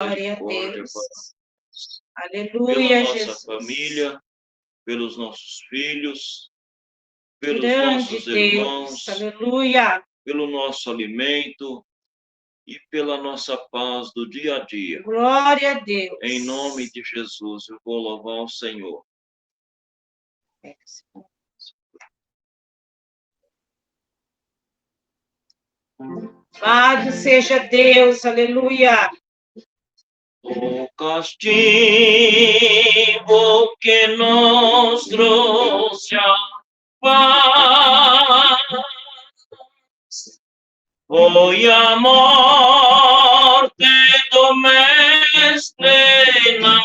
Glória a Deus. Aleluia, pela nossa Jesus. família, pelos nossos filhos, pelos Grande nossos Deus. irmãos, Aleluia. pelo nosso alimento e pela nossa paz do dia a dia. Glória a Deus. Em nome de Jesus, eu vou louvar o Senhor. Louvado seja Deus, aleluia. O castigo que nos trouxe a paz foi a morte do Mestre na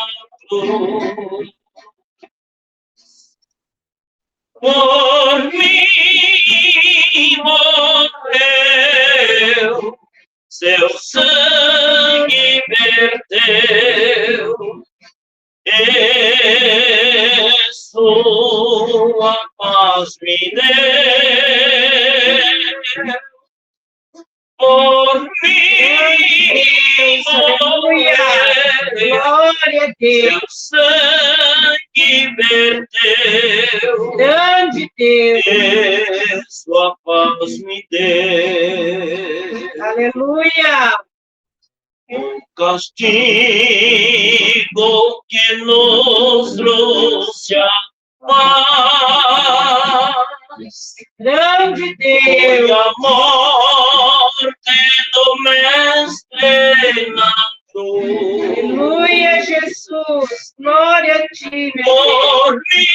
cruz. Por mim morreu, seu sangue verteu, e sua paz me deu. Por mim morreu, Glória a Deus. seu sangue verteu, Grande Deus. e sua paz me deu. Aleluia. O castigo que nos trouxe a paz Grande foi Deus. a morte do Mestre na cruz. Aleluia, Jesus. Glória a ti, meu Deus. Por mim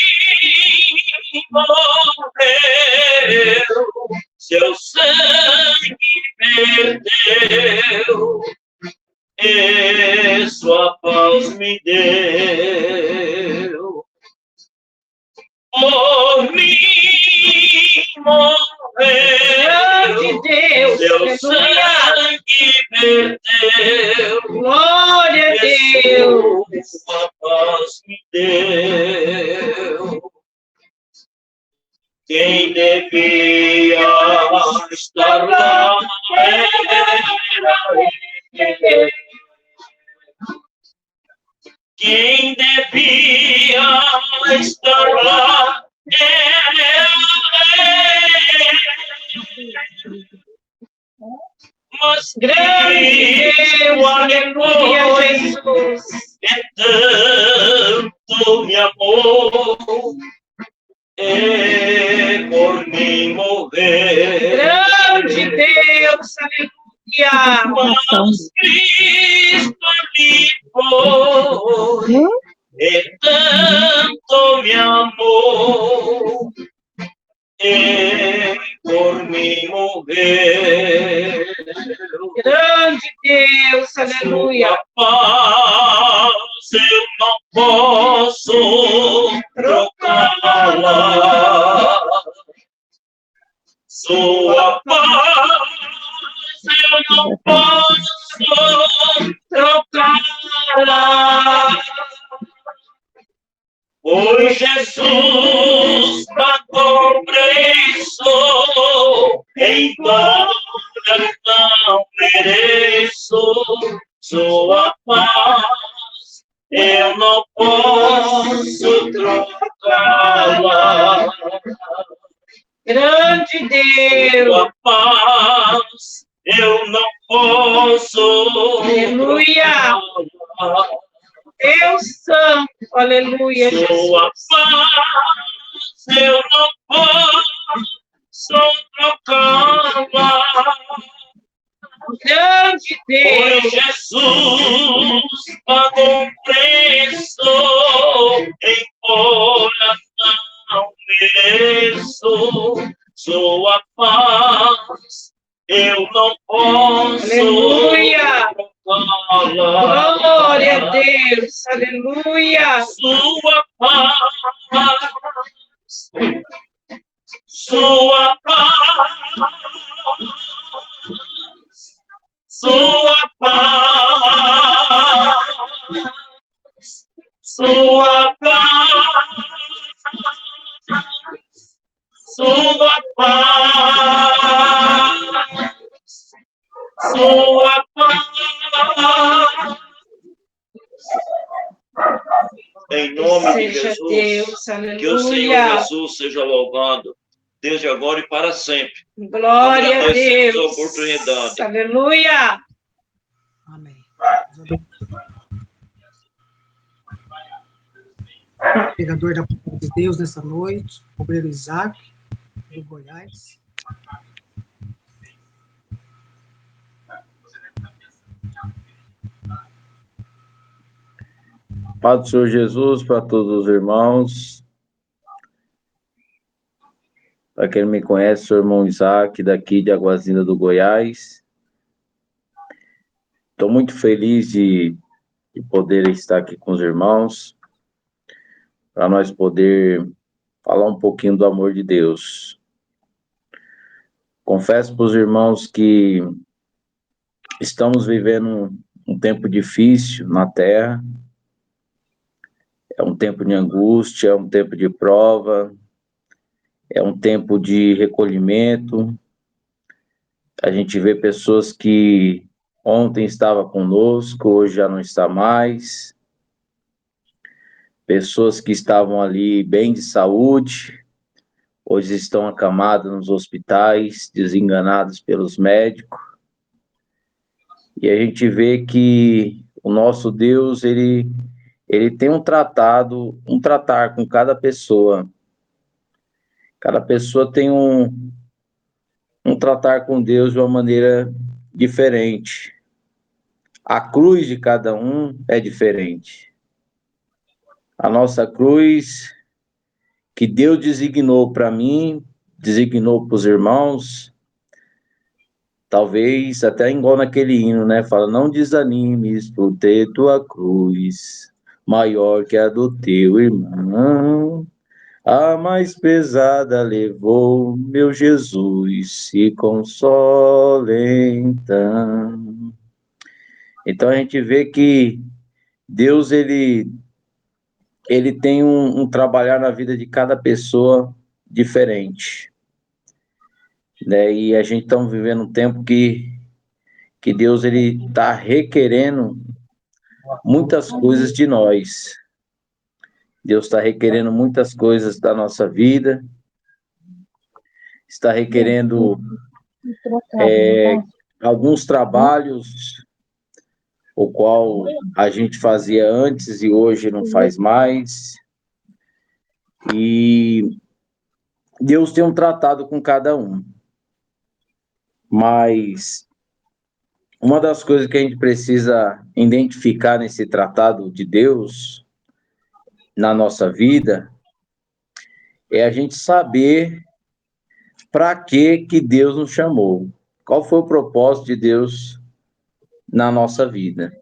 morreu, seu sangue perdeu, e sua paz me deu. Por mim Grande morreu, Deus. seu Aleluia. sangue perdeu, Glória a e Deus. sua paz me deu. Quem devia estar lá era ele. Quem devia estar lá era ele. Mas Grande Deus. Aleluia, Jesus. é tanto me amou, e por mim morrer. Grande Deus. Aleluia. Mas Cristo ali foi, e tanto me amou, e por mim morreu. Grande Deus. Aleluia. Sua paz eu não posso trocá-la. Sua paz eu não posso trocá-la. Pois Jesus pagou preço, embora não mereço. Sua paz eu não posso trocá-la. Grande Deus. Sua paz eu não posso Aleluia. trocá-la. Deus Santo. Aleluia, Sua Jesus. paz eu não posso trocá-la. Grande Pois Deus. Jesus pagou um preço, embora não mereço. Sua paz eu não posso Aleluia. trocá-la. Glória a Deus. Aleluia. Sua paz, sua paz, sua paz, sua paz, sua paz, sua paz, em nome de Seja Jesus. Deus, Que o Senhor aleluia. Jesus seja louvado, desde agora e para sempre. Glória a Agradecemos a Deus. oportunidade. Aleluia. Amém. Pregador da palavra de Deus nessa noite, obreiro Isaac, do Goiás. Paz do Senhor Jesus para todos os irmãos. Para quem não me conhece, sou o irmão Isaac, daqui de Aguazinda do Goiás. Estou muito feliz de poder estar aqui com os irmãos, para nós poder falar um pouquinho do amor de Deus. Confesso para os irmãos que estamos vivendo um tempo difícil na Terra. É um tempo de angústia, é um tempo de prova, é um tempo de recolhimento. A gente vê pessoas que ontem estava conosco, hoje já não está mais. Pessoas que estavam ali bem de saúde, hoje estão acamadas nos hospitais, desenganadas pelos médicos. E a gente vê que o nosso Deus, ele tem um tratar com cada pessoa. Cada pessoa tem um tratar com Deus de uma maneira diferente. A cruz de cada um é diferente. A nossa cruz, que Deus designou para mim, designou para os irmãos, talvez até igual naquele hino, né? Fala, não desanimes por ter tua cruz, maior que a do teu irmão. A mais pesada levou meu Jesus, se consola então. Então a gente vê que Deus, ele tem um trabalhar na vida de cada pessoa diferente, né? E a gente está vivendo um tempo que Deus, ele está requerendo muitas coisas de nós. Deus está requerendo muitas coisas da nossa vida, está requerendo alguns trabalhos, o qual a gente fazia antes e hoje não faz mais. E Deus tem um tratado com cada um. Mas uma das coisas que a gente precisa identificar nesse tratado de Deus na nossa vida é a gente saber para que Deus nos chamou. Qual foi o propósito de Deus na nossa vida?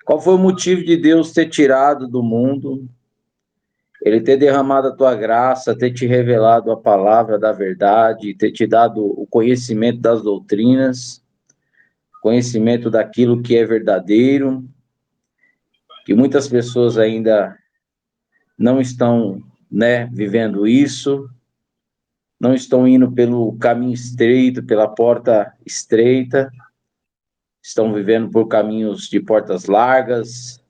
Qual foi o motivo de Deus ter tirado do mundo, Ele ter derramado a tua graça, ter te revelado a palavra da verdade, ter te dado o conhecimento das doutrinas, conhecimento daquilo que é verdadeiro, que muitas pessoas ainda não estão, né, vivendo isso, não estão indo pelo caminho estreito, pela porta estreita, estão vivendo por caminhos de portas largas,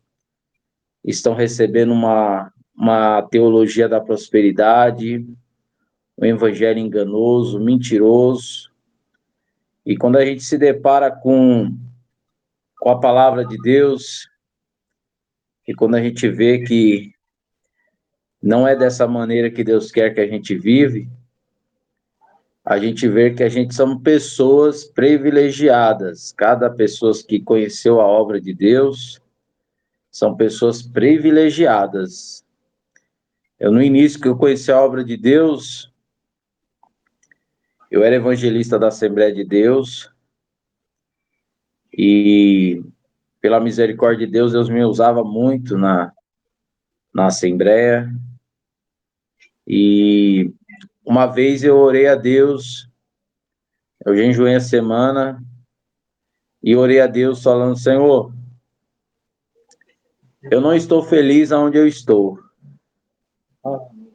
estão recebendo uma teologia da prosperidade, um evangelho enganoso, mentiroso. E quando a gente se depara com a palavra de Deus, e quando a gente vê que não é dessa maneira que Deus quer que a gente vive, a gente vê que a gente somos pessoas privilegiadas. Cada pessoa que conheceu a obra de Deus são pessoas privilegiadas. Eu, no início que eu conheci a obra de Deus, eu era evangelista da Assembleia de Deus e, pela misericórdia de Deus, Deus me usava muito na Assembleia. E uma vez eu orei a Deus, eu jejuei a semana e orei a Deus falando, Senhor, eu não estou feliz aonde eu estou.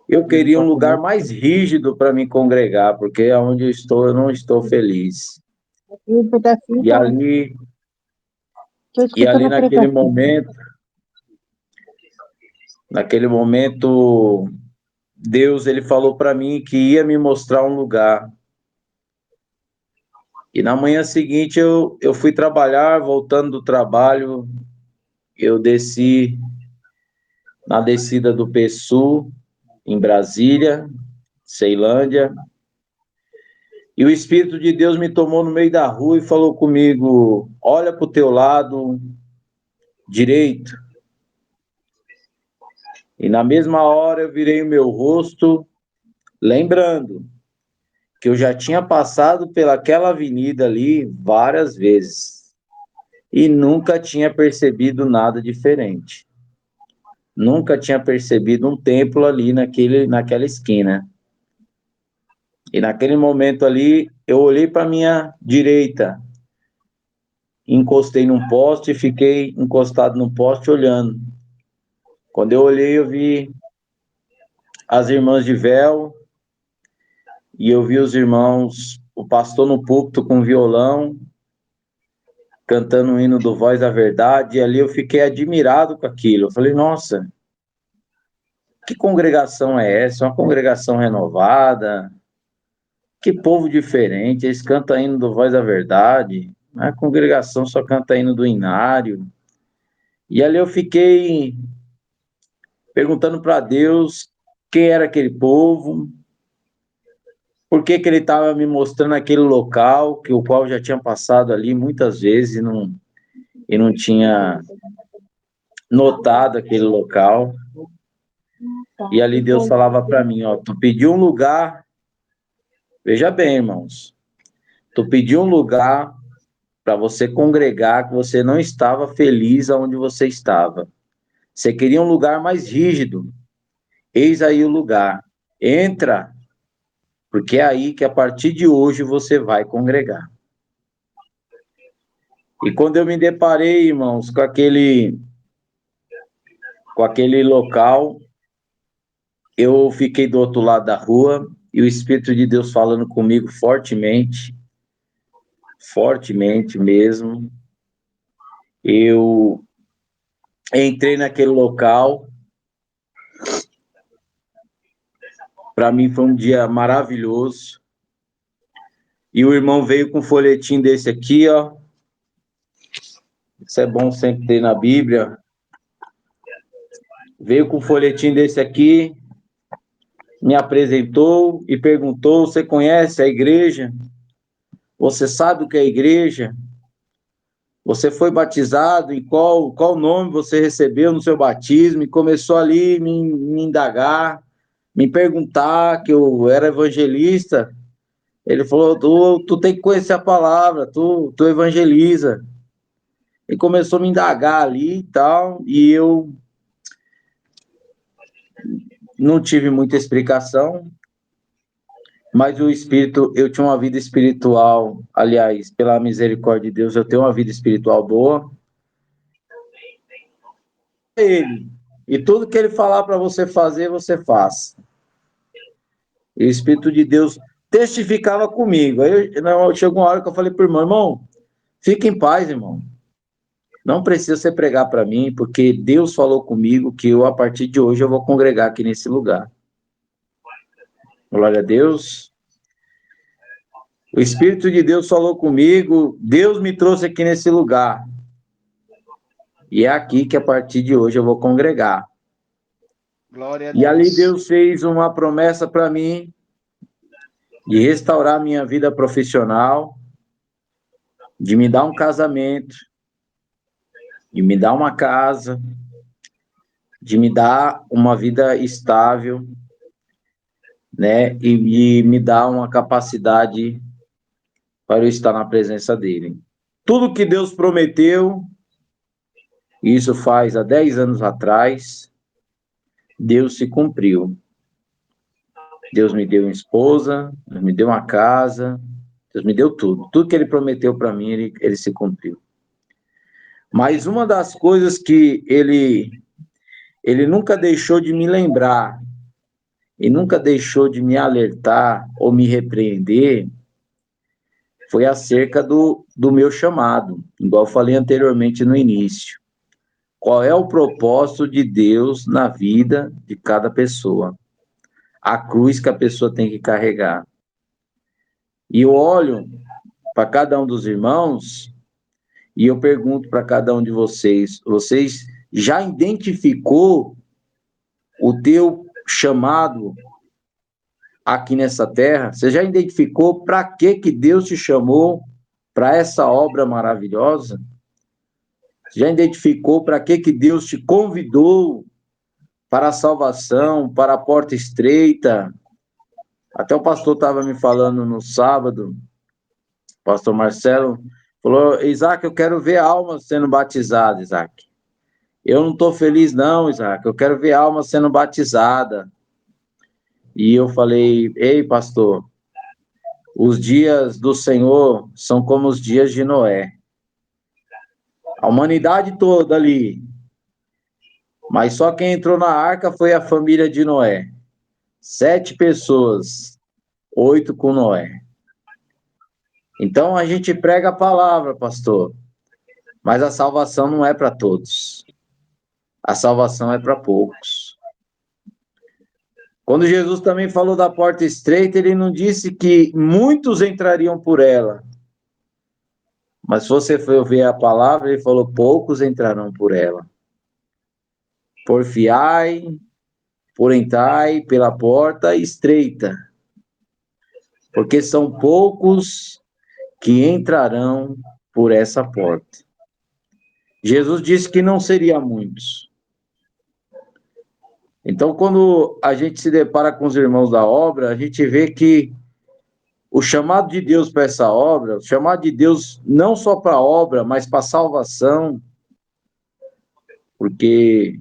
Eu queria um lugar mais rígido para me congregar, porque aonde eu estou, eu não estou feliz. E ali naquele momento, naquele momento, Deus ele falou para mim que ia me mostrar um lugar. E na manhã seguinte eu fui trabalhar, voltando do trabalho, eu desci na descida do PSU, em Brasília, Ceilândia, e o Espírito de Deus me tomou no meio da rua e falou comigo: olha para o teu lado direito. E na mesma hora eu virei o meu rosto, lembrando que eu já tinha passado pelaquela avenida ali várias vezes e nunca tinha percebido nada diferente. Nunca tinha percebido um templo ali naquela esquina. E naquele momento ali, eu olhei para minha direita, encostei num poste e fiquei encostado no poste olhando. Quando eu olhei, eu vi as irmãs de véu e eu vi os irmãos, o pastor no púlpito com violão, cantando o hino do Voz da Verdade, e ali eu fiquei admirado com aquilo. Eu falei, nossa, que congregação é essa? Uma congregação renovada, que povo diferente, eles cantam hino do Voz da Verdade, a congregação só canta hino do Inário. E ali eu fiquei perguntando para Deus quem era aquele povo, por que que ele estava me mostrando aquele local, o qual eu já tinha passado ali muitas vezes e não tinha notado aquele local. E ali Deus falava para mim, ó, tu pediu um lugar, veja bem, irmãos, tu pediu um lugar para você congregar, que você não estava feliz aonde você estava. Você queria um lugar mais rígido. Eis aí o lugar. Entra, porque é aí que a partir de hoje você vai congregar. E quando eu me deparei, irmãos, com aquele local, eu fiquei do outro lado da rua e o Espírito de Deus falando comigo fortemente mesmo. Eu entrei naquele local. Para mim foi um dia maravilhoso. E o irmão veio com um folhetim desse aqui, ó. Isso é bom sempre ter na Bíblia. Veio com um folhetim desse aqui, me apresentou e perguntou: você conhece a igreja? Você sabe o que é a igreja? Você foi batizado? E qual nome você recebeu no seu batismo? E começou ali me indagar, me perguntar que eu era evangelista. Ele falou: tu tem que conhecer a palavra, tu evangeliza. E começou a me indagar ali e tal, e eu não tive muita explicação, mas o espírito, eu tinha uma vida espiritual, aliás, pela misericórdia de Deus, eu tenho uma vida espiritual boa. Ele, e tudo que ele falar para você fazer, você faz. E o Espírito de Deus testificava comigo. Aí chegou uma hora que eu falei para o irmão, fica em paz, irmão. Não precisa você pregar para mim, porque Deus falou comigo que eu, a partir de hoje, eu vou congregar aqui nesse lugar. Glória a Deus. O Espírito de Deus falou comigo, Deus me trouxe aqui nesse lugar. E é aqui que, a partir de hoje, eu vou congregar. Glória a E ali Deus. Deus fez uma promessa para mim, de restaurar minha vida profissional, de me dar um casamento, de me dar uma casa, de me dar uma vida estável, né? E me dar uma capacidade para eu estar na presença dele. Tudo que Deus prometeu, isso faz há 10 anos atrás, Deus se cumpriu. Deus me deu uma esposa, Deus me deu uma casa, Deus me deu tudo. Tudo que ele prometeu para mim, ele se cumpriu. Mas uma das coisas que ele nunca deixou de me lembrar, e nunca deixou de me alertar ou me repreender, foi acerca do meu chamado, igual eu falei anteriormente no início. qual é o propósito de Deus na vida de cada pessoa. A cruz que a pessoa tem que carregar. E eu olho para cada um dos irmãos e eu pergunto para cada um de vocês: vocês já identificou o teu chamado aqui nessa terra? Você já identificou para que Deus te chamou para essa obra maravilhosa? Você já identificou para que Deus te convidou para a salvação, para a porta estreita? Até o pastor estava me falando no sábado, o pastor Marcelo falou: Isaac, eu quero ver almas sendo batizadas, Isaac. Eu não estou feliz não, Isaac, eu quero ver almas sendo batizadas. E eu falei: ei, pastor, os dias do Senhor são como os dias de Noé. A humanidade toda ali. Mas só quem entrou na arca foi a família de Noé. 7 pessoas, 8 com Noé. Então a gente prega a palavra, pastor. Mas a salvação não é para todos. A salvação é para poucos. Quando Jesus também falou da porta estreita, ele não disse que muitos entrariam por ela. Mas se você for ver a palavra, ele falou: poucos entrarão por ela. Porfiai, por entrai pela porta estreita, porque são poucos que entrarão por essa porta. Jesus disse que não seria muitos. Então, quando a gente se depara com os irmãos da obra, a gente vê que o chamado de Deus para essa obra, o chamado de Deus não só para a obra, mas para a salvação, porque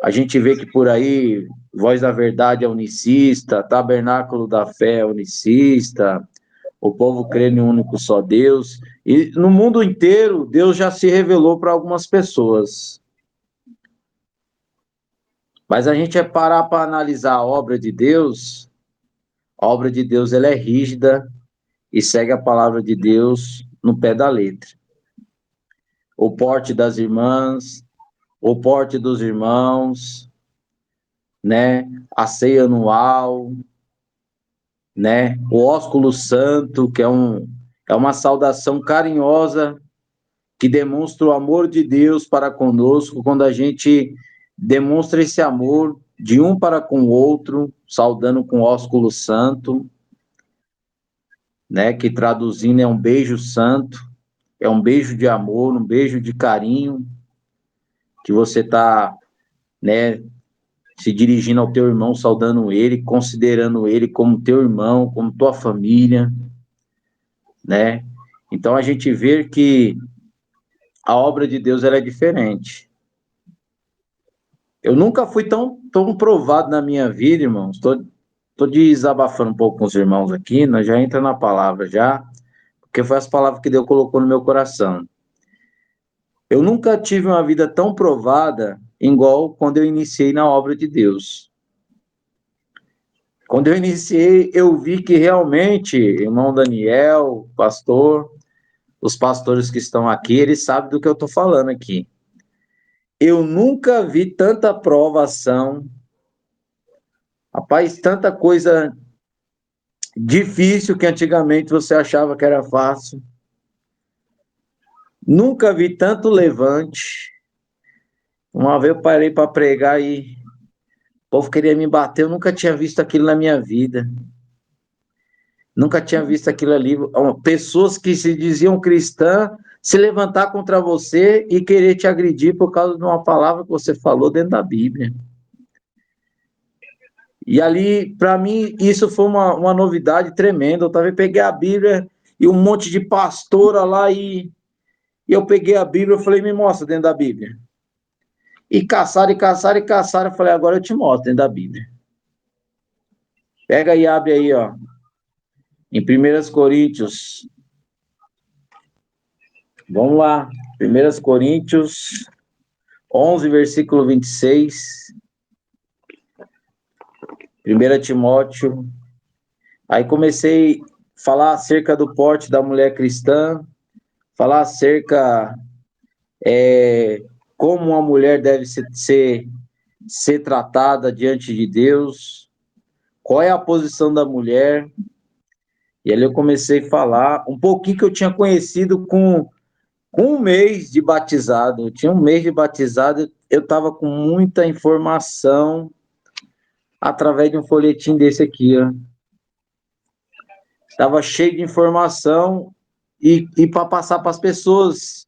a gente vê que por aí, Voz da Verdade é unicista, Tabernáculo da Fé é unicista, o povo crê em um único só Deus, e no mundo inteiro, Deus já se revelou para algumas pessoas. Mas a gente parar para analisar a obra de Deus ela é rígida e segue a palavra de Deus no pé da letra. O porte das irmãs, o porte dos irmãos, né? A ceia anual, né? O ósculo santo, que é uma saudação carinhosa que demonstra o amor de Deus para conosco, quando a gente demonstra esse amor de um para com o outro, saudando com o ósculo santo, né? Que traduzindo é um beijo santo, é um beijo de amor, um beijo de carinho, que você está, né, se dirigindo ao teu irmão, saudando ele, considerando ele como teu irmão, como tua família, né? Então a gente vê que a obra de Deus ela é diferente. Eu nunca fui tão provado na minha vida, irmãos. Tô desabafando um pouco com os irmãos aqui, nós já entra na palavra já, porque foi as palavras que Deus colocou no meu coração. Eu nunca tive uma vida tão provada igual quando eu iniciei na obra de Deus. Quando eu iniciei, eu vi que realmente, irmão Daniel, pastor, os pastores que estão aqui, eles sabem do que eu estou falando aqui. Eu nunca vi tanta provação, rapaz, tanta coisa difícil que antigamente você achava que era fácil. Nunca vi tanto levante. Uma vez eu parei para pregar e o povo queria me bater, eu nunca tinha visto aquilo na minha vida. Nunca tinha visto aquilo ali. Pessoas que se diziam cristãs se levantar contra você e querer te agredir por causa de uma palavra que você falou dentro da Bíblia. E ali, para mim, isso foi uma novidade tremenda. Eu também peguei a Bíblia e um monte de pastora lá e eu peguei a Bíblia e falei: me mostra dentro da Bíblia. E caçaram, e caçaram, e caçaram. Eu falei: agora eu te mostro dentro da Bíblia. Pega e abre aí, ó. Em 1 Coríntios. Vamos lá. 1 Coríntios 11, versículo 26. 1 Timóteo. Aí comecei a falar acerca do porte da mulher cristã, falar acerca como uma mulher deve ser tratada diante de Deus, qual é a posição da mulher. E ali eu comecei a falar um pouquinho que eu tinha conhecido com um mês de batizado. Eu tinha um mês de batizado, eu estava com muita informação através de um folhetim desse aqui, ó. Estava cheio de informação e para passar para as pessoas.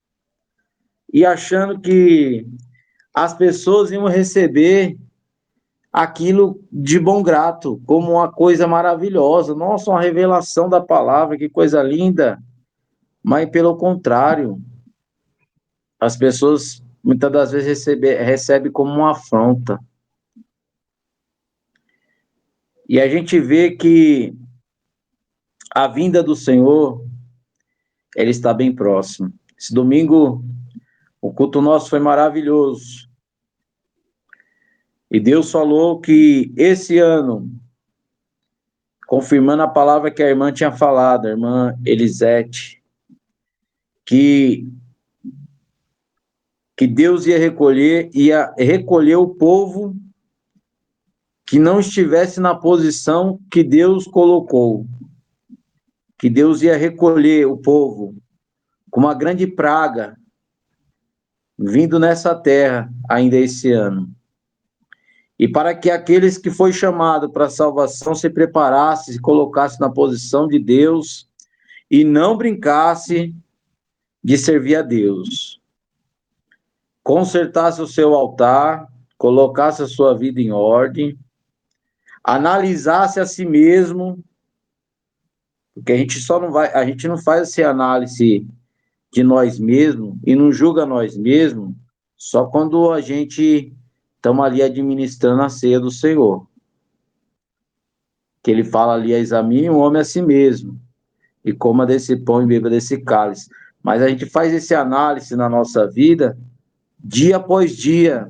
E achando que as pessoas iam receber aquilo de bom grato, como uma coisa maravilhosa. Nossa, uma revelação da palavra, que coisa linda. Mas, pelo contrário, as pessoas muitas das vezes recebem como uma afronta. E a gente vê que a vinda do Senhor, ele está bem próximo. Esse domingo, o culto nosso foi maravilhoso. E Deus falou que esse ano, confirmando a palavra que a irmã tinha falado, a irmã Elisete, que Deus ia recolher o povo que não estivesse na posição que Deus colocou. Que Deus ia recolher o povo com uma grande praga vindo nessa terra ainda esse ano. E para que aqueles que foi chamado para a salvação se preparassem, se colocassem na posição de Deus e não brincasse de servir a Deus. Consertasse o seu altar, colocasse a sua vida em ordem, analisasse a si mesmo, porque a gente não faz essa análise de nós mesmos e não julga nós mesmos só quando a gente estamos ali administrando a ceia do Senhor. Que ele fala ali, examine o homem a si mesmo, e coma desse pão e beba desse cálice. Mas a gente faz esse análise na nossa vida, dia após dia.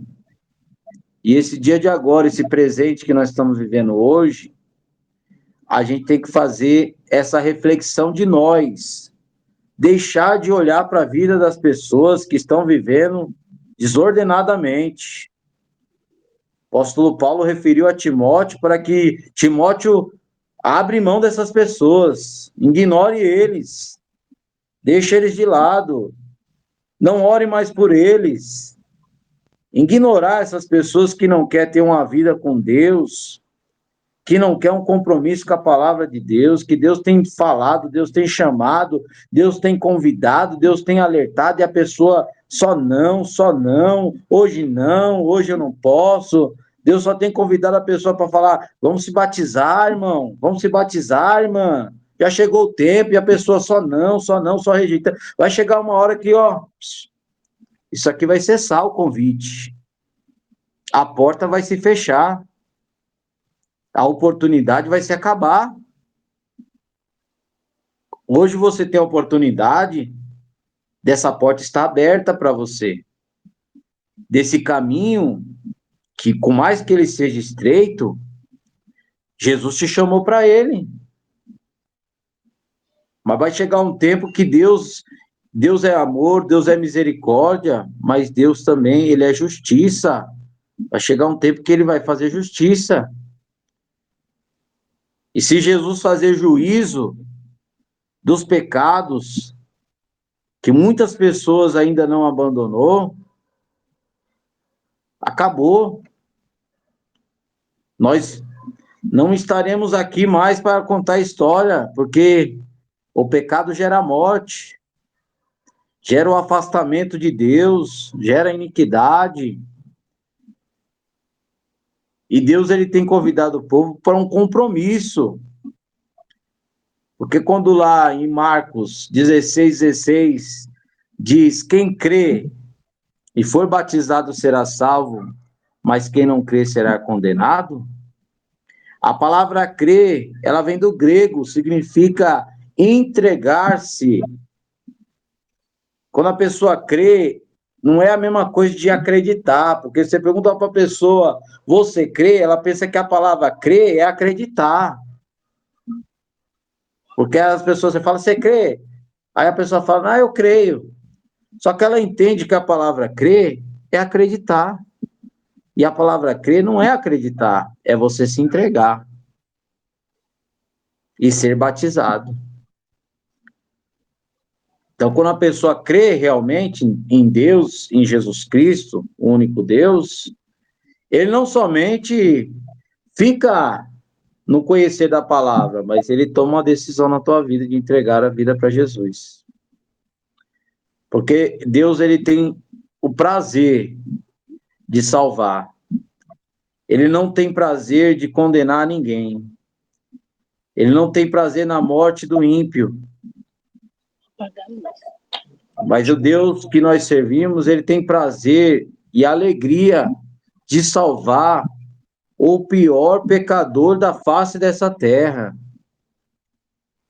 E esse dia de agora, esse presente que nós estamos vivendo hoje, a gente tem que fazer essa reflexão de nós. Deixar de olhar para a vida das pessoas que estão vivendo desordenadamente. O apóstolo Paulo referiu a Timóteo para que Timóteo abra mão dessas pessoas, ignore eles, deixe eles de lado, não ore mais por eles. Ignorar essas pessoas que não querem ter uma vida com Deus, que não quer um compromisso com a palavra de Deus, que Deus tem falado, Deus tem chamado, Deus tem convidado, Deus tem alertado, e a pessoa só não, hoje eu não posso. Deus só tem convidado a pessoa para falar, vamos se batizar, irmão, vamos se batizar, irmã. Já chegou o tempo e a pessoa só rejeita. Vai chegar uma hora que, ó, isso aqui vai cessar o convite. A porta vai se fechar. A oportunidade vai se acabar. Hoje você tem a oportunidade dessa porta estar aberta para você. Desse caminho, que com mais que ele seja estreito, Jesus te chamou para ele. Mas vai chegar um tempo que Deus é amor, Deus é misericórdia, mas Deus também, ele é justiça. Vai chegar um tempo que ele vai fazer justiça. E se Jesus fazer juízo dos pecados que muitas pessoas ainda não abandonou, acabou. Nós não estaremos aqui mais para contar história, porque o pecado gera morte, gera o afastamento de Deus, gera iniquidade. E Deus, ele tem convidado o povo para um compromisso. Porque quando lá em Marcos 16 diz, quem crê e for batizado será salvo, mas quem não crê será condenado, a palavra crer, ela vem do grego, significa entregar-se. Quando a pessoa crê, não é a mesma coisa de acreditar, porque você pergunta para a pessoa, você crê? Ela pensa que a palavra crer é acreditar. Porque as pessoas, você fala, você crê? Aí a pessoa fala, eu creio. Só que ela entende que a palavra crer é acreditar. E a palavra crer não é acreditar, é você se entregar e ser batizado. Então, quando a pessoa crê realmente em Deus, em Jesus Cristo, o único Deus, ele não somente fica no conhecer da palavra, mas ele toma uma decisão na tua vida de entregar a vida para Jesus. Porque Deus, ele tem o prazer de salvar. Ele não tem prazer de condenar ninguém. Ele não tem prazer na morte do ímpio. Mas o Deus que nós servimos, ele tem prazer e alegria de salvar o pior pecador da face dessa terra.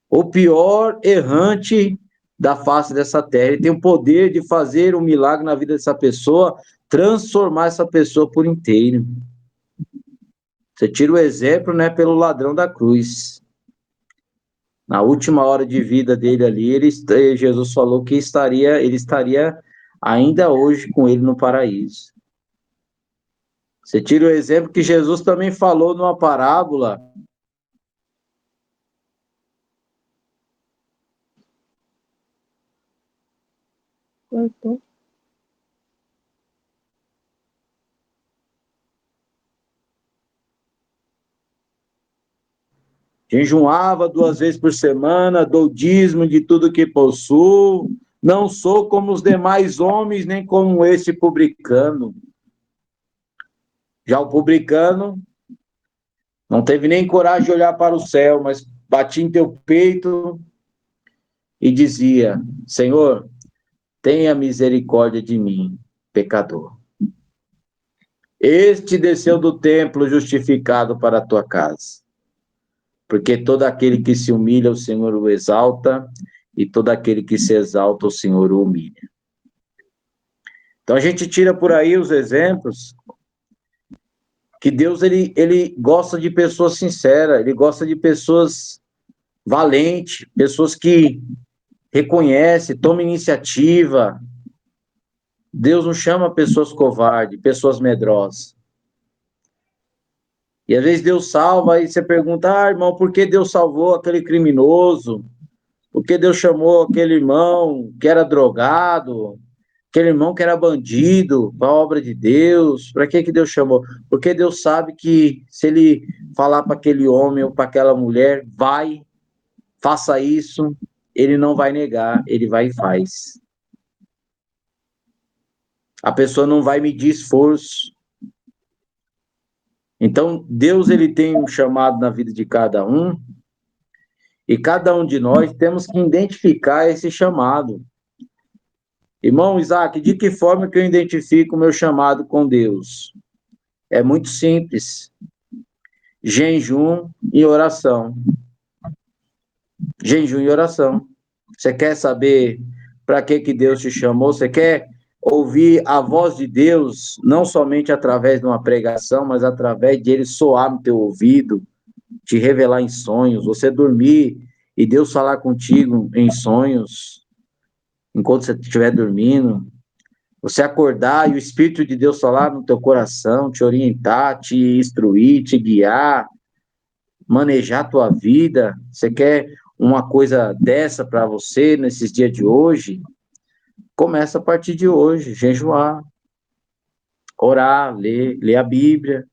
O pior errante da face dessa terra. Ele tem o poder de fazer um milagre na vida dessa pessoa, transformar essa pessoa por inteiro. Você tira o exemplo, né, pelo ladrão da cruz. Na última hora de vida dele ali, Jesus falou que ele estaria ainda hoje com ele no paraíso. Você tira o exemplo que Jesus também falou numa parábola. Jejuava 2 vezes por semana, dou dízimo de tudo que possuo, não sou como os demais homens, nem como esse publicano. Já o publicano não teve nem coragem de olhar para o céu, mas batia em teu peito e dizia: Senhor, tenha misericórdia de mim, pecador. Este desceu do templo justificado para a tua casa. Porque todo aquele que se humilha, o Senhor o exalta, e todo aquele que se exalta, o Senhor o humilha. Então a gente tira por aí os exemplos que Deus ele gosta de pessoas sinceras, ele gosta de pessoas valentes, pessoas que reconhecem, tomam iniciativa. Deus não chama pessoas covardes, pessoas medrosas. E às vezes Deus salva e você pergunta: irmão, por que Deus salvou aquele criminoso? Por que Deus chamou aquele irmão que era drogado? Aquele irmão que era bandido para a obra de Deus? Para que Deus chamou? Porque Deus sabe que se ele falar para aquele homem ou para aquela mulher, vai, faça isso, ele não vai negar, ele vai e faz. A pessoa não vai medir esforço. Então, Deus ele tem um chamado na vida de cada um, e cada um de nós temos que identificar esse chamado. Irmão Isaac, de que forma que eu identifico o meu chamado com Deus? É muito simples. Jejum e oração. Jejum e oração. Você quer saber para que Deus te chamou? Você quer ouvir a voz de Deus, não somente através de uma pregação, mas através de ele soar no teu ouvido, te revelar em sonhos, você dormir e Deus falar contigo em sonhos, enquanto você estiver dormindo, você acordar e o Espírito de Deus falar no teu coração, te orientar, te instruir, te guiar, manejar a tua vida. Você quer uma coisa dessa para você nesses dias de hoje? Começa a partir de hoje, jejuar, orar, ler a Bíblia.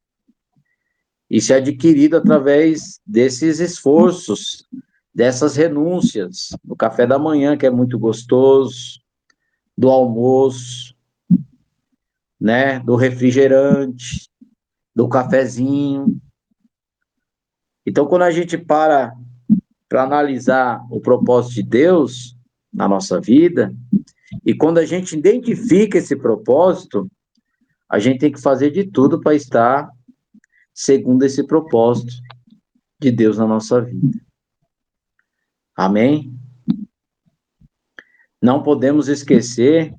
Isso é adquirido através desses esforços, dessas renúncias, do café da manhã, que é muito gostoso, do almoço, né, do refrigerante, do cafezinho. Então, quando a gente para analisar o propósito de Deus na nossa vida, e quando a gente identifica esse propósito, a gente tem que fazer de tudo para estar segundo esse propósito de Deus na nossa vida. Amém? Não podemos esquecer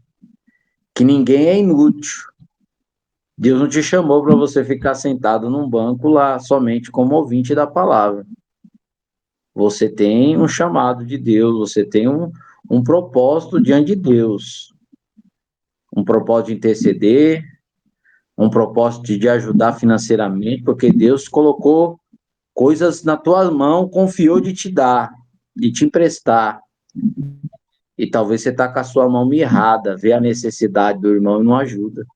que ninguém é inútil. Deus não te chamou para você ficar sentado num banco lá somente como ouvinte da palavra. Você tem um chamado de Deus, você tem um propósito diante de Deus. Um propósito de interceder, um propósito de ajudar financeiramente, porque Deus colocou coisas na tua mão, confiou de te dar, de te emprestar. E talvez você está com a sua mão mirrada, vê a necessidade do irmão e não ajuda.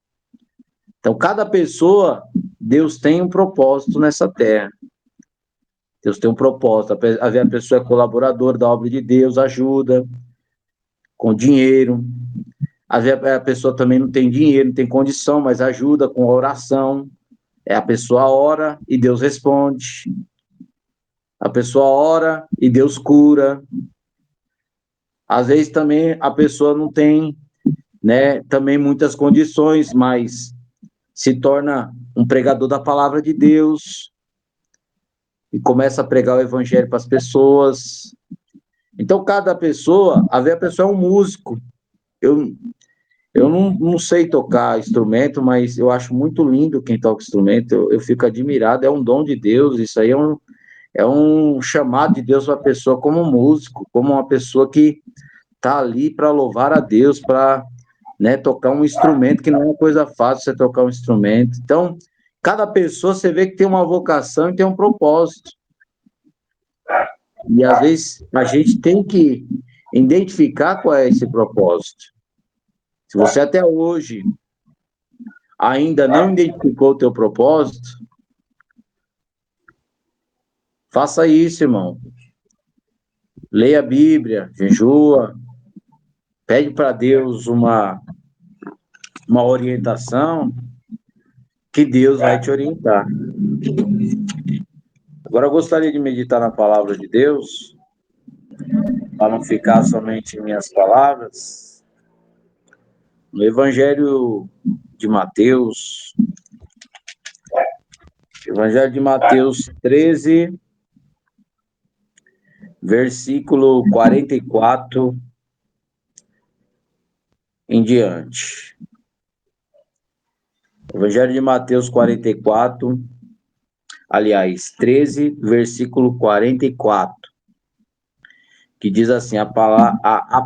Então, cada pessoa, Deus tem um propósito nessa terra. Deus tem um propósito. Às vezes a pessoa é colaboradora da obra de Deus, ajuda com dinheiro. Às vezes a pessoa também não tem dinheiro, não tem condição, mas ajuda com oração. A pessoa ora e Deus responde. A pessoa ora e Deus cura. Às vezes também a pessoa não tem, né, também muitas condições, mas se torna um pregador da palavra de Deus e começa a pregar o evangelho para as pessoas. Então, cada pessoa, às vezes a pessoa é um músico. Eu não sei tocar instrumento, mas eu acho muito lindo quem toca instrumento, eu fico admirado, é um dom de Deus, isso aí é um chamado de Deus para a pessoa como músico, como uma pessoa que está ali para louvar a Deus, para, né, tocar um instrumento, que não é uma coisa fácil você tocar um instrumento. Então, cada pessoa você vê que tem uma vocação e tem um propósito. E às vezes a gente tem que identificar qual é esse propósito. Se você até hoje ainda não identificou o teu propósito, faça isso, irmão. Leia a Bíblia, jejua, pede para Deus uma orientação, que Deus vai te orientar. Agora eu gostaria de meditar na palavra de Deus, para não ficar somente em minhas palavras, no Evangelho de Mateus, Evangelho de Mateus 13, versículo 44 em diante. Evangelho de Mateus 44, aliás, 13, versículo 44, que diz assim, a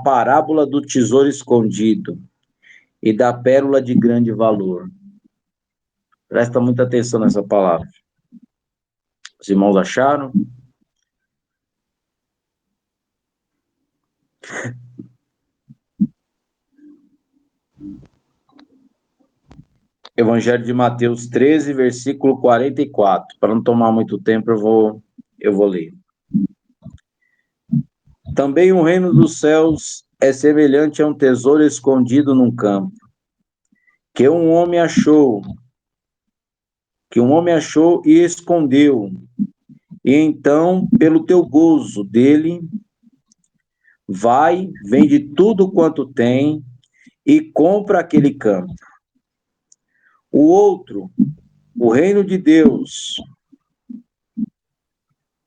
parábola do tesouro escondido e da pérola de grande valor. Presta muita atenção nessa palavra. Os irmãos acharam? Evangelho de Mateus 13, versículo 44. Para não tomar muito tempo, eu vou ler. Também o reino dos céus é semelhante a um tesouro escondido num campo, que um homem achou e escondeu. E então, pelo teu gozo dele, vai, vende tudo quanto tem e compra aquele campo. O outro, o reino de Deus,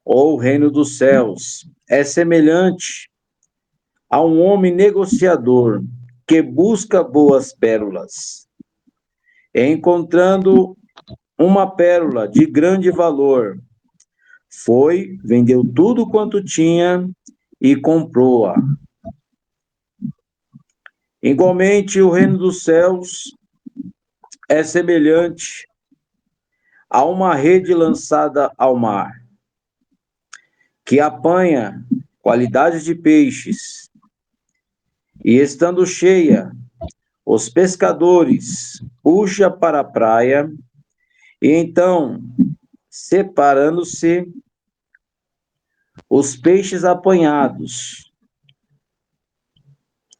ou o reino dos céus, é semelhante a um homem negociador que busca boas pérolas. Encontrando uma pérola de grande valor, foi, vendeu tudo quanto tinha e comprou-a. Igualmente, o reino dos céus é semelhante a uma rede lançada ao mar, que apanha qualidades de peixes, e estando cheia, os pescadores puxam para a praia, e então, separando-se os peixes apanhados,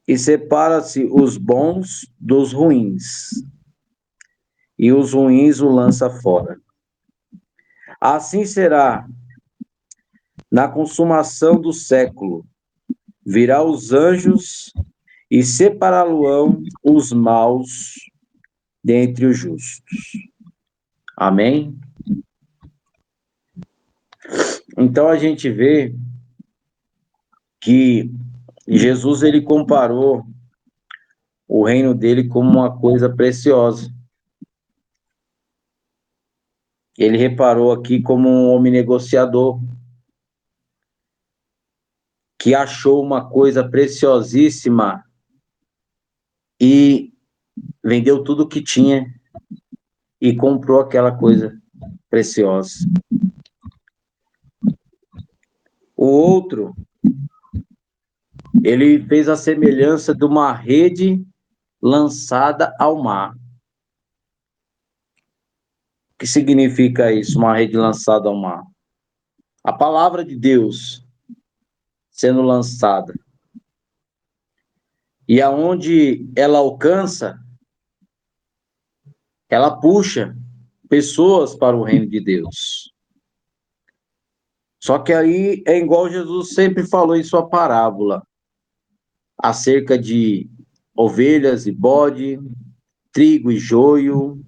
e separa-se os bons dos ruins, e os ruins o lança fora. Assim será na consumação do século. Virá os anjos e separá-lo-ão os maus dentre os justos. Amém? Então a gente vê que Jesus ele comparou o reino dele como uma coisa preciosa. Ele reparou aqui como um homem negociador que achou uma coisa preciosíssima e vendeu tudo que tinha e comprou aquela coisa preciosa. O outro, ele fez a semelhança de uma rede lançada ao mar. O que significa isso, uma rede lançada ao mar? A palavra de Deus sendo lançada. E aonde ela alcança, ela puxa pessoas para o reino de Deus. Só que aí é igual Jesus sempre falou em sua parábola, acerca de ovelhas e bode, trigo e joio,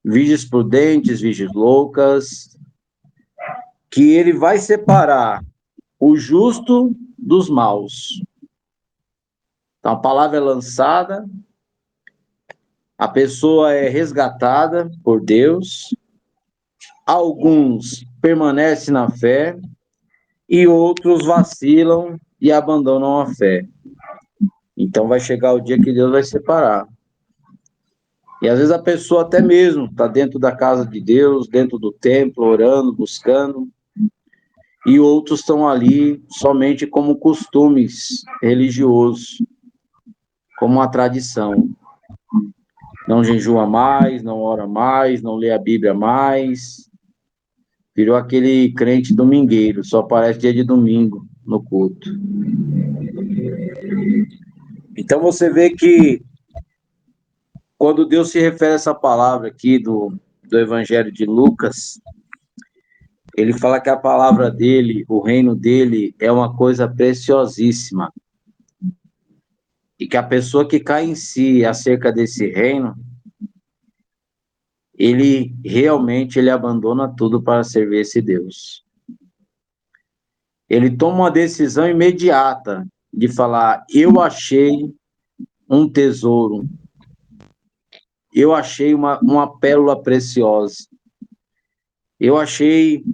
virgens prudentes, virgens loucas, que ele vai separar o justo dos maus. Então a palavra é lançada, a pessoa é resgatada por Deus, alguns permanecem na fé e outros vacilam e abandonam a fé. Então vai chegar o dia que Deus vai separar. E às vezes a pessoa até mesmo está dentro da casa de Deus, dentro do templo, orando, buscando, e outros estão ali somente como costumes religiosos, como uma tradição. Não jejua mais, não ora mais, não lê a Bíblia mais. Virou aquele crente domingueiro, só aparece dia de domingo no culto. Então você vê que quando Deus se refere a essa palavra aqui do Evangelho de Lucas, ele fala que a palavra dele, o reino dele, é uma coisa preciosíssima. E que a pessoa que cai em si acerca desse reino, ele realmente ele abandona tudo para servir esse Deus. Ele toma uma decisão imediata de falar: eu achei um tesouro, eu achei uma pérola preciosa, eu achei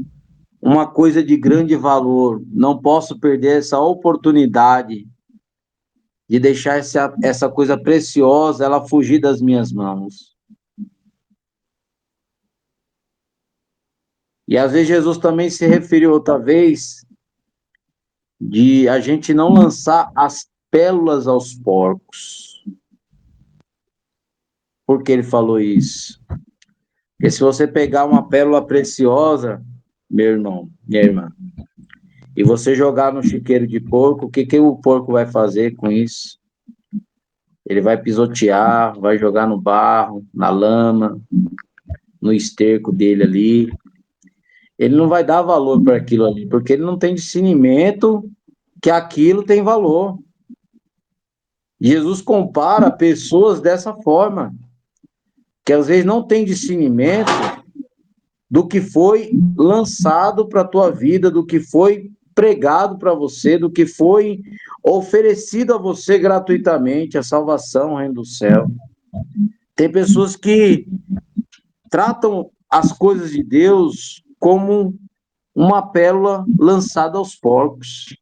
uma coisa de grande valor, não posso perder essa oportunidade de deixar essa coisa preciosa ela fugir das minhas mãos. E às vezes Jesus também se referiu outra vez de a gente não lançar as pérolas aos porcos. Por que ele falou isso? Porque se você pegar uma pérola preciosa, meu irmão, minha irmã, e você jogar no chiqueiro de porco, o que o porco vai fazer com isso? Ele vai pisotear, vai jogar no barro, na lama, no esterco dele ali. Ele não vai dar valor para aquilo ali, porque ele não tem discernimento que aquilo tem valor. Jesus compara pessoas dessa forma, que às vezes não tem discernimento do que foi lançado para a tua vida, do que foi pregado para você, do que foi oferecido a você gratuitamente, a salvação, o reino do céu. Tem pessoas que tratam as coisas de Deus como uma pérola lançada aos porcos.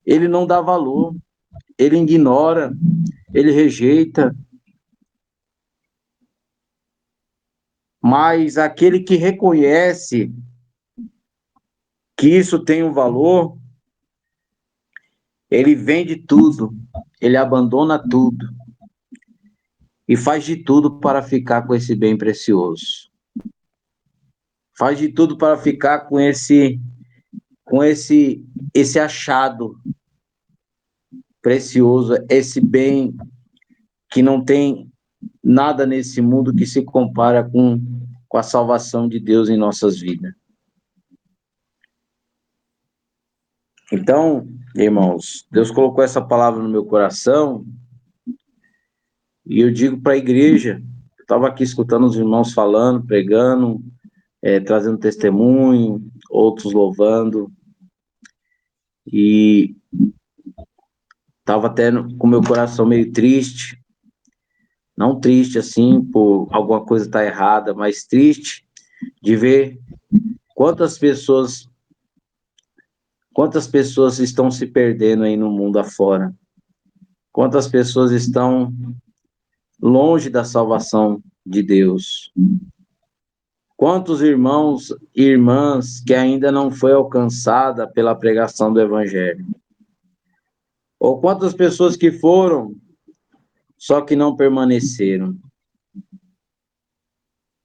Ele não dá valor, ele ignora, ele rejeita. Mas aquele que reconhece que isso tem um valor, ele vende tudo, ele abandona tudo e faz de tudo para ficar com esse bem precioso. Faz de tudo para ficar com esse achado precioso, esse bem que não tem nada nesse mundo que se compara com a salvação de Deus em nossas vidas. Então, irmãos, Deus colocou essa palavra no meu coração e eu digo para a igreja, eu estava aqui escutando os irmãos falando, pregando, trazendo testemunho, outros louvando, e estava até com o meu coração meio triste, não triste assim por alguma coisa estar errada, mas triste de ver quantas pessoas estão se perdendo aí no mundo afora, quantas pessoas estão longe da salvação de Deus? Quantos irmãos e irmãs que ainda não foi alcançada pela pregação do Evangelho? Ou quantas pessoas que foram, só que não permaneceram?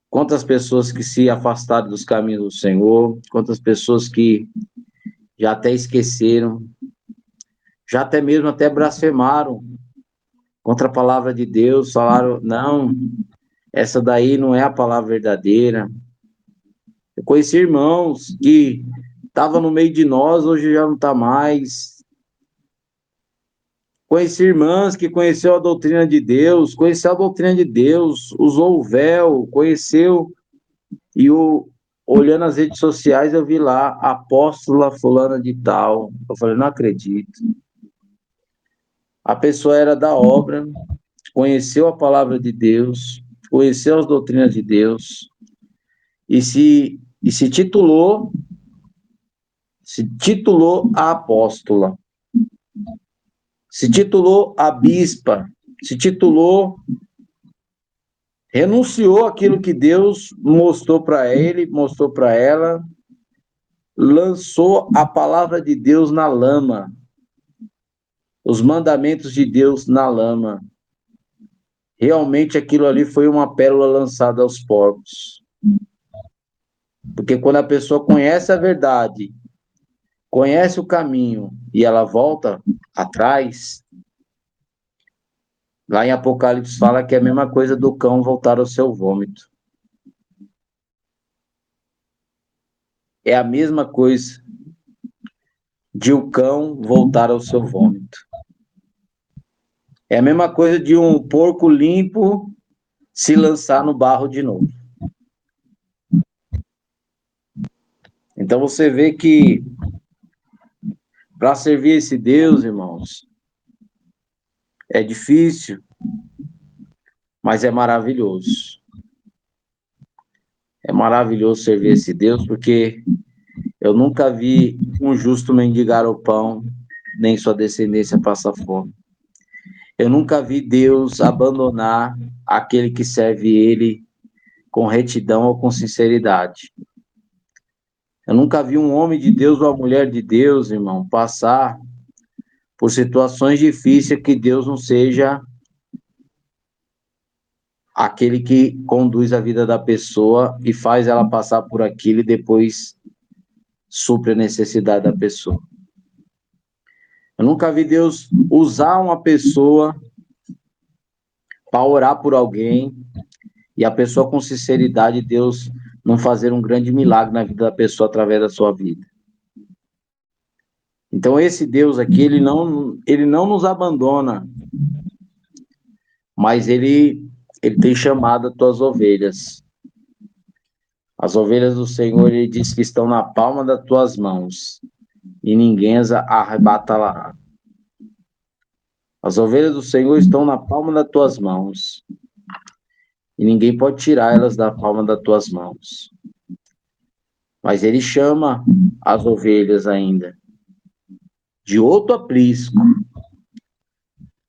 Quantas pessoas que se afastaram dos caminhos do Senhor? Quantas pessoas que já até esqueceram, já até mesmo até blasfemaram contra a palavra de Deus, falaram, não, essa daí não é a palavra verdadeira. Eu conheci irmãos que estavam no meio de nós, hoje já não está mais. Conheci irmãs que conheceu a doutrina de Deus, conheceu a doutrina de Deus, usou o véu, conheceu, e olhando as redes sociais eu vi lá, apóstola fulana de tal. Eu falei, não acredito. A pessoa era da obra, conheceu a palavra de Deus, conheceu as doutrinas de Deus, e se titulou a apóstola, se titulou a bispa, se titulou, renunciou aquilo que Deus mostrou para ele, mostrou para ela, lançou a palavra de Deus na lama, os mandamentos de Deus na lama. Realmente aquilo ali foi uma pérola lançada aos porcos. Porque quando a pessoa conhece a verdade, conhece o caminho e ela volta atrás, lá em Apocalipse fala que é a mesma coisa do cão voltar ao seu vômito. É a mesma coisa de o cão voltar ao seu vômito. É a mesma coisa de um porco limpo se lançar no barro de novo. Então você vê que para servir esse Deus, irmãos, é difícil, mas é maravilhoso. É maravilhoso servir esse Deus, porque eu nunca vi um justo mendigar o pão, nem sua descendência passar fome. Eu nunca vi Deus abandonar aquele que serve ele com retidão ou com sinceridade. Eu nunca vi um homem de Deus ou uma mulher de Deus, irmão, passar por situações difíceis que Deus não seja aquele que conduz a vida da pessoa e faz ela passar por aquilo e depois supre a necessidade da pessoa. Eu nunca vi Deus usar uma pessoa para orar por alguém e a pessoa com sinceridade, Deus não fazer um grande milagre na vida da pessoa através da sua vida. Então esse Deus aqui, ele não nos abandona, mas ele tem chamado as tuas ovelhas. As ovelhas do Senhor, ele diz que estão na palma das tuas mãos e ninguém as arrebatará. As ovelhas do Senhor estão na palma das tuas mãos e ninguém pode tirar elas da palma das tuas mãos. Mas ele chama as ovelhas ainda de outro aprisco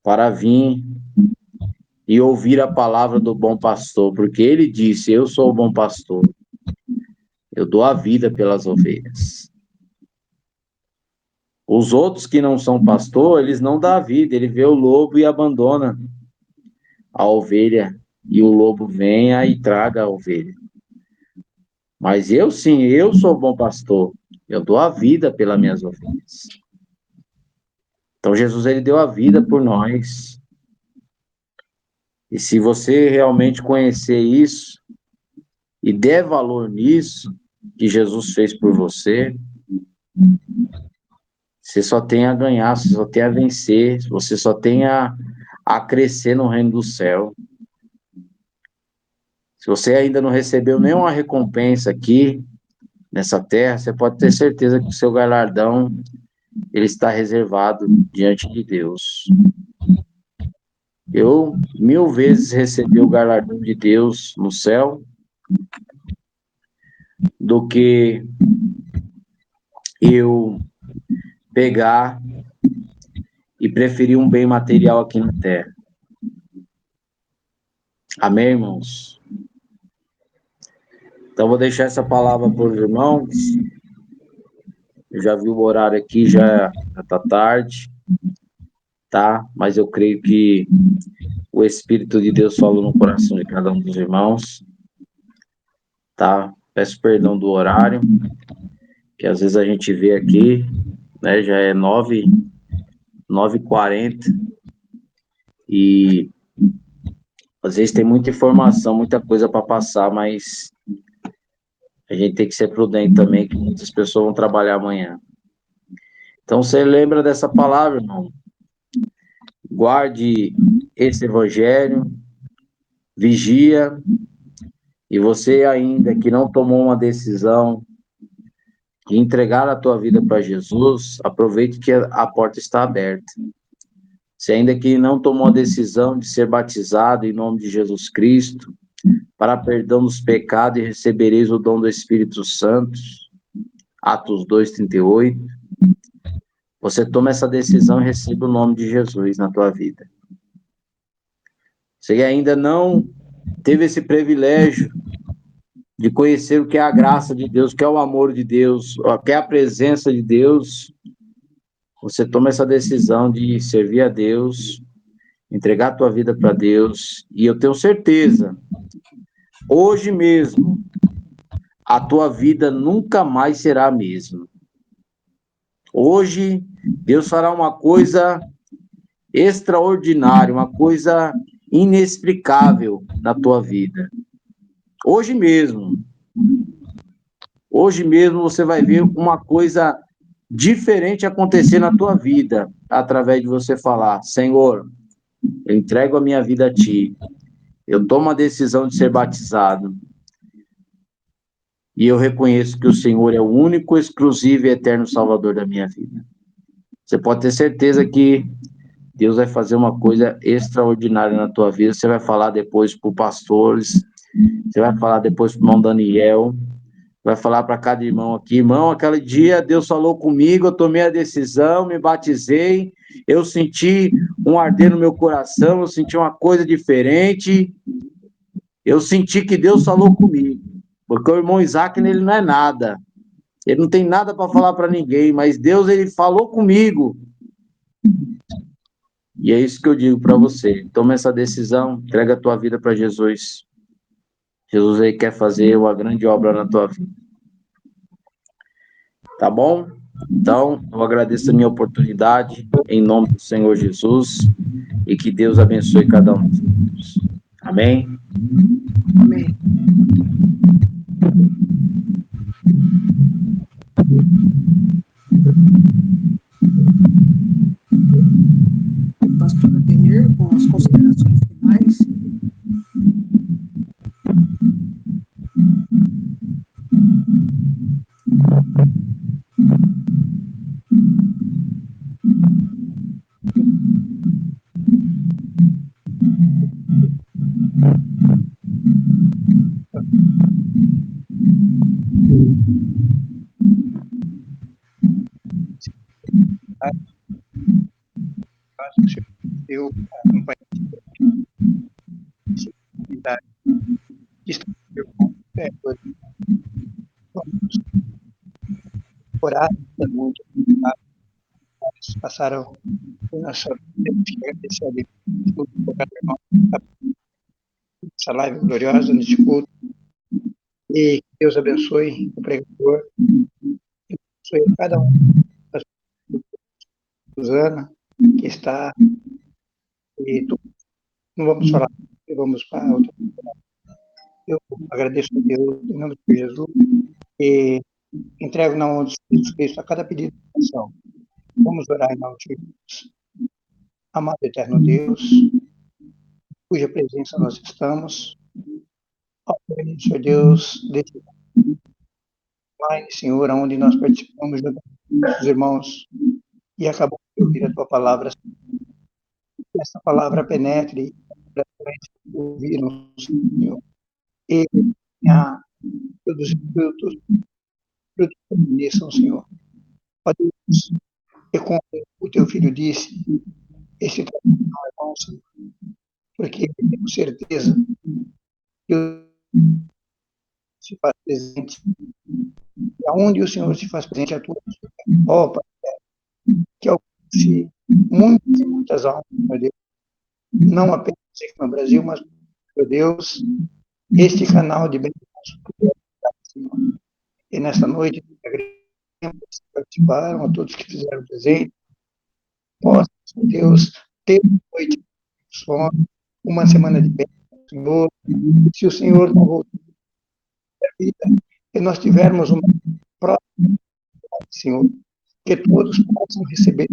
para vir e ouvir a palavra do bom pastor, porque ele disse, eu sou o bom pastor, eu dou a vida pelas ovelhas. Os outros que não são pastor, eles não dão a vida, ele vê o lobo e abandona a ovelha, e o lobo venha e traga a ovelha. Mas eu sim, eu sou o bom pastor, eu dou a vida pelas minhas ovelhas. Então Jesus, ele deu a vida por nós. E se você realmente conhecer isso e der valor nisso que Jesus fez por você, você só tem a ganhar, você só tem a vencer, você só tem a crescer no reino do céu. Se você ainda não recebeu nenhuma recompensa aqui nessa terra, você pode ter certeza que o seu galardão ele está reservado diante de Deus. Eu 1000 vezes recebi o galardão de Deus no céu do que eu pegar e preferir um bem material aqui na terra. Amém, irmãos? Então, vou deixar essa palavra para os irmãos. Eu já vi o horário aqui, já está tarde, tá? Mas eu creio que o Espírito de Deus falou no coração de cada um dos irmãos, tá? Peço perdão do horário, que às vezes a gente vê aqui, né? Já é 9h40 e às vezes tem muita informação, muita coisa para passar, mas a gente tem que ser prudente também, que muitas pessoas vão trabalhar amanhã. Então, você lembra dessa palavra, irmão? Guarde esse evangelho, vigia, e você ainda que não tomou uma decisão de entregar a tua vida para Jesus, aproveite que a porta está aberta. Você ainda que não tomou a decisão de ser batizado em nome de Jesus Cristo, para perdão dos pecados e recebereis o dom do Espírito Santo, Atos 2:38, você toma essa decisão e recebe o nome de Jesus na tua vida. Você ainda não teve esse privilégio de conhecer o que é a graça de Deus, o que é o amor de Deus, o que é a presença de Deus, você toma essa decisão de servir a Deus, entregar a tua vida para Deus, e eu tenho certeza, hoje mesmo, a tua vida nunca mais será a mesma. Hoje, Deus fará uma coisa extraordinária, uma coisa inexplicável na tua vida. Hoje mesmo você vai ver uma coisa diferente acontecer na tua vida, através de você falar: Senhor, eu entrego a minha vida a Ti, eu tomo a decisão de ser batizado, e eu reconheço que o Senhor é o único, exclusivo e eterno Salvador da minha vida. Você pode ter certeza que Deus vai fazer uma coisa extraordinária na tua vida. Você vai falar depois para os pastores, você vai falar depois para o irmão Daniel, vai falar para cada irmão aqui: irmão, aquele dia Deus falou comigo, eu tomei a decisão, me batizei, eu senti um arder no meu coração, eu senti uma coisa diferente, eu senti que Deus falou comigo, porque o irmão Isaac, ele não é nada, ele não tem nada para falar para ninguém, mas Deus, ele falou comigo, e é isso que eu digo para você: toma essa decisão, entrega a tua vida para Jesus. Jesus aí quer fazer uma grande obra na tua vida. Tá bom? Então, eu agradeço a minha oportunidade, em nome do Senhor Jesus, e que Deus abençoe cada um de nós. Amém? Amém. Pastor Adenir, com as considerações finais. Eu acompanhei essa atividade que está orar muito, passaram por nossa essa live gloriosa neste culto, e que Deus abençoe o pregador, abençoe cada um, Susana, que está, e não vamos falar, vamos para outra. Eu agradeço a Deus, em nome de Jesus, e entrego na mão de Jesus Cristo a cada pedido de oração. Vamos orar em nome de Jesus. Amado eterno Deus, cuja presença nós estamos, ó Senhor Deus, deste online, Senhor, onde nós participamos junto com nossos irmãos e acabamos de ouvir a tua palavra. Que essa palavra penetre e ouvir-nos, Senhor, e a todos os frutos que permaneçam, Senhor. Ó Deus, e como o teu filho disse, esse trabalho não é bom, Senhor. porque tenho certeza que o se faz presente, e aonde o Senhor se faz presente a todos. Ó, Pai, que alcance muitas e muitas almas, meu Deus, não apenas aqui no Brasil, mas, meu Deus, este canal de bênçãos, Senhor. E nesta noite, agradecemos que participaram, a todos que fizeram presente, possa, Deus, ter uma noite de sono, uma semana de bênção, Senhor. Se o Senhor não voltar à vida, e nós tivermos uma próxima, Senhor, que todos possam receber.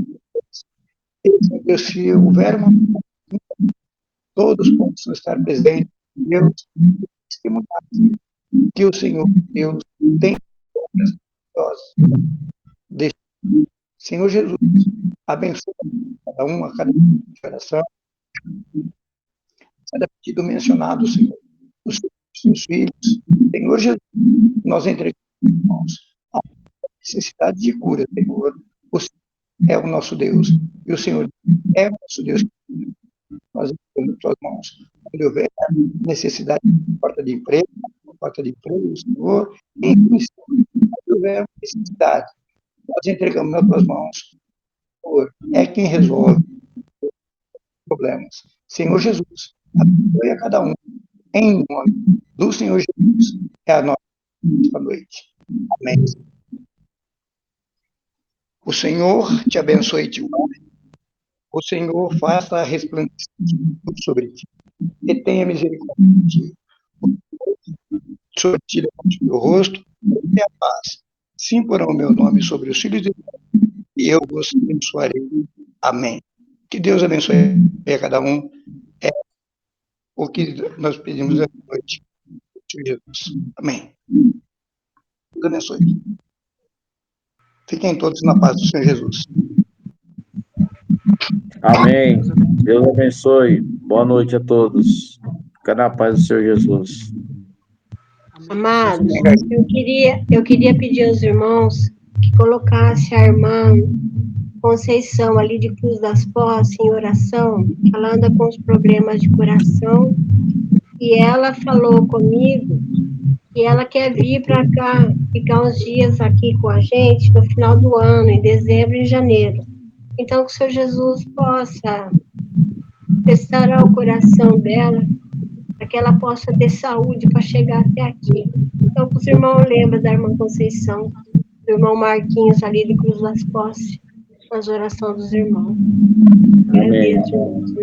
E, Deus, se houver uma, todos possam estar presentes, Deus, testemunhar que o Senhor, Deus, tem obras maravilhosas. Deixe, Senhor Jesus, abençoe cada um, a cada geração, cada pedido mencionado, Senhor, os seus filhos. Senhor Jesus, nós entregamos a necessidade de cura, Senhor. O Senhor é o nosso Deus, e o Senhor é o nosso Deus. Nós entregamos suas mãos. Quando houver necessidade de porta de emprego, Senhor, quando houver necessidade, nós entregamos nas tuas mãos. Senhor, é quem resolve os problemas. Senhor Jesus, abençoe a cada um. Em nome do Senhor Jesus, é a nossa noite. Amém. O Senhor te abençoe e te guarde. O Senhor faça resplandecer sobre ti e tenha misericórdia de ti. Sobre ti levante o meu rosto e a paz. Sim porão o meu nome sobre os filhos de Deus e eu vos abençoarei. Amém. Que Deus abençoe a cada um. É o que nós pedimos esta noite. Jesus. Amém. Deus abençoe. Fiquem todos na paz do Senhor Jesus. Amém. Deus abençoe. Boa noite a todos. Fica na paz do Senhor Jesus. Amados, eu queria pedir aos irmãos que colocasse a irmã Conceição ali de Cruz das Poças em oração, que ela anda com os problemas de coração, e ela falou comigo que ela quer vir para cá, ficar uns dias aqui com a gente no final do ano, em dezembro e janeiro. Então, que o Senhor Jesus possa restaurar o coração dela, para que ela possa ter saúde para chegar até aqui. Então, que os irmãos lembrem da irmã Conceição, do irmão Marquinhos ali de Cruz das Poças, nas orações dos irmãos. Amém. Agradeço, irmãos.